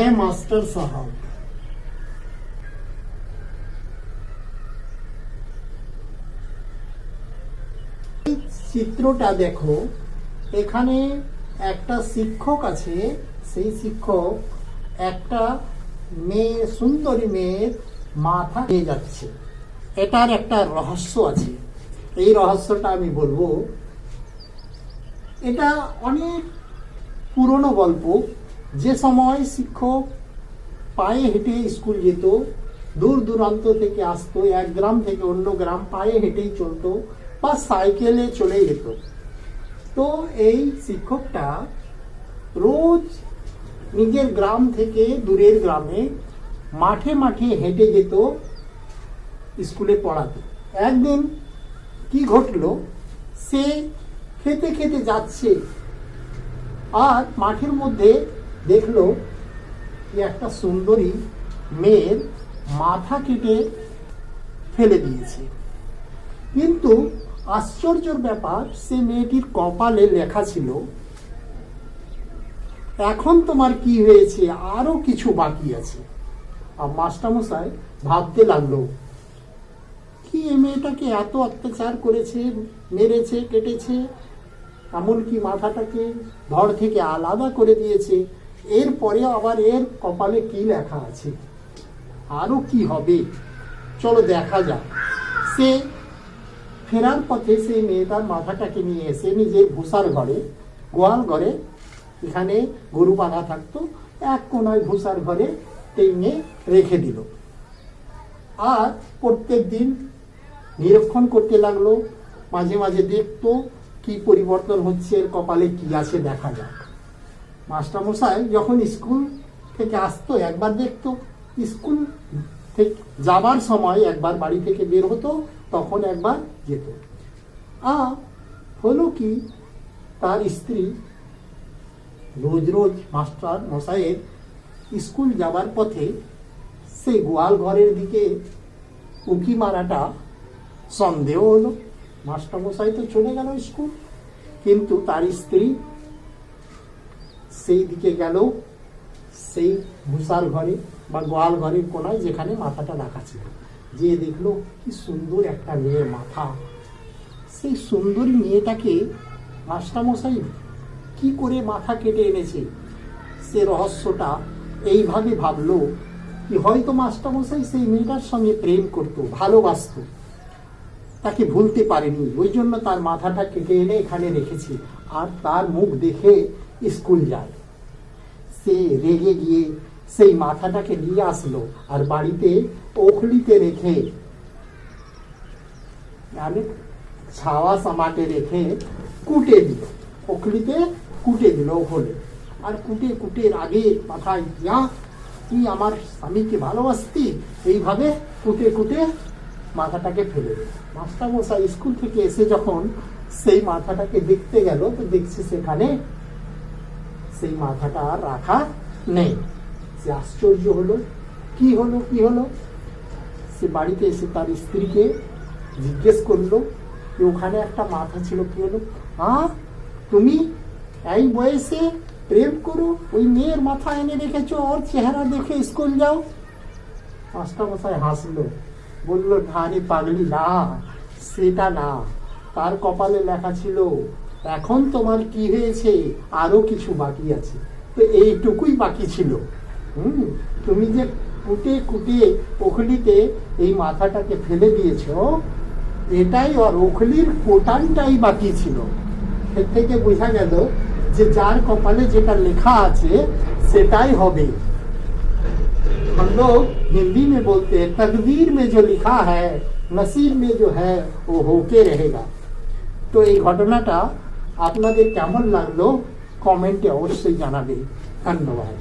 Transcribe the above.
है मास्टर साहब। চিত্রটা দেখো, এখানে একটা শিক্ষক আছে, সেই শিক্ষক একটা মেয়ে, সুন্দরী মেয়ের মাথা নিয়ে যাচ্ছে। এটার একটা রহস্য আছে, এই রহস্যটা আমি বলবো। এটা অনেক পুরনো গল্প। যে সময় শিক্ষক পায়ে হেঁটে স্কুল যেত, দূর দূরান্ত থেকে আসতো, এক গ্রাম থেকে অন্য গ্রাম পায়ে হেঁটেই চলতো বা সাইকেলে চলে যেত। তো এই শিক্ষকটা রোজ নিজের গ্রাম থেকে দূরের গ্রামে মাঠে মাঠে হেঁটে যেত স্কুলে পড়াতে। একদিন কি ঘটলো, সে খেতে খেতে যাচ্ছে আর মাঠের মধ্যে দেখলো একটা সুন্দরী মেয়ের মাথা কেটে ফেলে দিয়েছে। কিন্তু আশ্চর্যের ব্যাপার, সে মেয়েটির কপালে লেখা ছিল, এখন তোমার কি হয়েছে, আরো কিছু বাকি আছে। আর মাস্টারমশাই ভাবতে লাগলো, কি এই মেয়েটাকে এত অত্যাচার করেছে, মেরেছে, কেটেছে, এমনকি মাথাটাকে ধড় থেকে আলাদা করে দিয়েছে, এরপরে আবার এর কপালে কি লেখা আছে, আরো কি হবে, চলো দেখা যাক। সে ফেরার পথে সেই মেয়েটার মাথাটাকে নিয়ে এসে নিজের ভূষার ঘরে, গোয়াল ঘরে, এখানে গরু বাঁধা থাকতো, এক কোনায় ভূষার ঘরে টেনে রেখে দিল। আর প্রত্যেক দিন নিরীক্ষণ করতে লাগলো, মাঝে মাঝে দেখতো কি পরিবর্তন হচ্ছে, এর কপালে কি আছে, দেখা যাক। মাস্টারমশাই যখন স্কুল থেকে আসতো একবার দেখতো, স্কুল থেকে যাবার সময় একবার বাড়ি থেকে বের হতো, তখন একবার যেত। হলো কি, তার স্ত্রী রোজ রোজ মাস্টার মশাইয়ের স্কুল যাবার পথে সেই গোয়াল ঘরের দিকে উকি মারাটা সন্দেহ হলো। মাস্টার মশাই তো চলে গেল স্কুল, কিন্তু তার স্ত্রী সেই দিকে গেল, সেই ভূষার ঘরে বা গোয়াল ঘরের কোনায় যেখানে মাথাটা রাখা ছিল, যে দেখলো কি সুন্দর একটা মেয়ের মাথা। সেই সুন্দরী মেয়েটাকে মাস্টারমশাই কি করে মাথা কেটে এনেছে, সে রহস্যটা এইভাবে ভাবলো কি হয়তো মাস্টারমশাই সেই মেয়েটার সঙ্গে প্রেম করতো, ভালোবাসতো, তাকে ভুলতে পারেনি, ওই জন্য তার মাথাটা কেটে এনে এখানে রেখেছে। আর তার মুখ দেখে স্কুল যায়। সে রেগে গিয়ে সেই মাথাটাকে নিয়ে আসলো আর বাড়িতে ওখলিতে রেখে, ছাওয়া সামাটে রেখে কুটে দিল, ওখলিতে কুটে দিল ওখলে। আর কুটে কুটে আগে মাথায় যা তুই আমার স্বামীকে ভালোবাসতি, এইভাবে কুটে কুটে মাথাটাকে ফেলে দিল। মাস্টারমশাই স্কুল থেকে এসে যখন সেই মাথাটাকে দেখতে গেল, তো দেখছে সেখানে সেই মাথাটা আর রাখা নেই। সে আশ্চর্য হলো, কি হলো কি হলো। সে বাড়িতে এসে তার স্ত্রীকে জিজ্ঞেস করলো যে ওখানে একটা মাথা ছিল, কি হলো। তুমি এই বয়সে প্রেম করো, ওই মেয়ের মাথা এনে রেখেছো, ওর চেহারা দেখে স্কুল যাও। মাস্টারমশাই হাসলো, বললো, না রে পাগলি, না, সেটা না, তার কপালে লেখা ছিল, এখন তোমার কি হয়েছে, আরো কিছু বাকি আছে। তো এইটুকুই বাকি ছিল। তুমি যে কুটে কুটে ওখলিতে এই মাথাটাকে ফেলে দিয়েছো, এটাই, আর ওখলির কোটানটাই বাকি ছিল। এর থেকে বোঝা গেল যে যার কপালে যেটা লেখা আছে সেটাই হবে। हम लोग हिंदी में बोलते हैं, तकदीर में जो लिखा है, नसीब में जो है वो होके रहेगा। তো এই ঘটনাটা আপনাদের কেমন লাগলো কমেন্টে অবশ্যই জানাবেন। ধন্যবাদ।